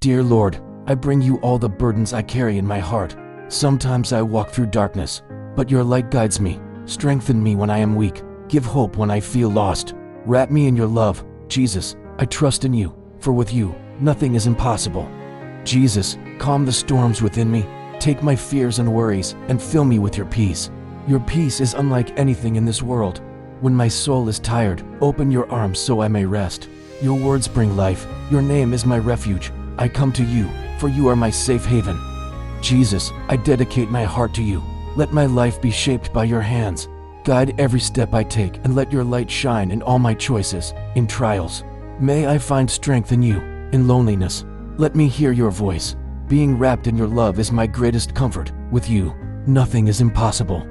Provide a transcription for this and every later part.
Dear Lord, I bring you all the burdens I carry in my heart. Sometimes I walk through darkness, but your light guides me. Strengthen me when I am weak. Give hope when I feel lost. Wrap me in your love. Jesus, I trust in you, for with you, nothing is impossible. Jesus, calm the storms within me. Take my fears and worries and fill me with your peace. Your peace is unlike anything in this world. When my soul is tired, open your arms so I may rest. Your words bring life. Your name is my refuge. I come to you, for you are my safe haven. Jesus, I dedicate my heart to you. Let my life be shaped by your hands. Guide every step I take and let your light shine in all my choices, in trials. May I find strength in you, in loneliness. Let me hear your voice. Being wrapped in your love is my greatest comfort. With you, nothing is impossible.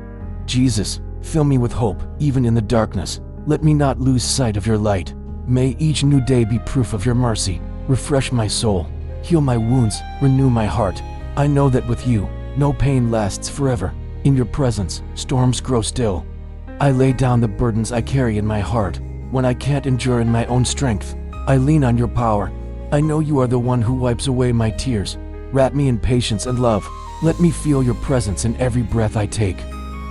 Jesus, fill me with hope, even in the darkness. Let me not lose sight of your light. May each new day be proof of your mercy. Refresh my soul, heal my wounds, renew my heart. I know that with you, no pain lasts forever. In your presence, storms grow still. I lay down the burdens I carry in my heart. When I can't endure in my own strength, I lean on your power. I know you are the one who wipes away my tears. Wrap me in patience and love. Let me feel your presence in every breath I take.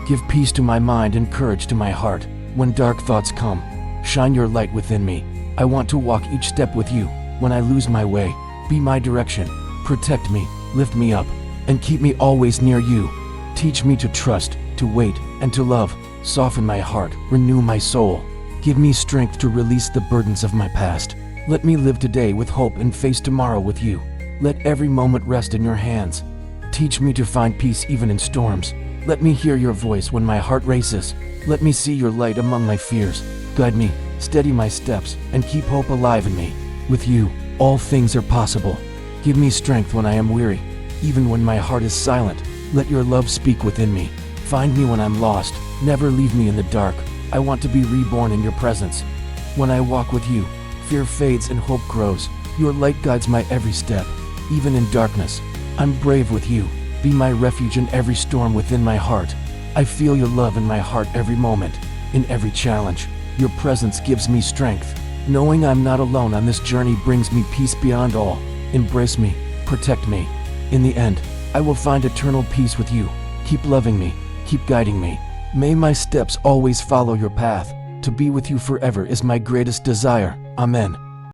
Give peace to my mind and courage to my heart. When dark thoughts come, shine your light within me. I want to walk each step with you. When I lose my way, be my direction. Protect me, lift me up, and keep me always near you. Teach me to trust, to wait, and to love. Soften my heart, renew my soul. Give me strength to release the burdens of my past. Let me live today with hope and face tomorrow with you. Let every moment rest in your hands. Teach me to find peace even in storms. Let me hear your voice when my heart races. Let me see your light among my fears. Guide me, steady my steps, and keep hope alive in me. With you, all things are possible. Give me strength when I am weary. Even when my heart is silent, let your love speak within me. Find me when I'm lost. Never leave me in the dark. I want to be reborn in your presence. When I walk with you, fear fades and hope grows. Your light guides my every step. Even in darkness, I'm brave with you. Be my refuge in every storm within my heart. I feel your love in my heart every moment. In every challenge, your presence gives me strength. Knowing I'm not alone on this journey brings me peace beyond all. Embrace me, protect me. In the end, I will find eternal peace with you. Keep loving me, keep guiding me. May my steps always follow your path. To be with you forever is my greatest desire. Amen.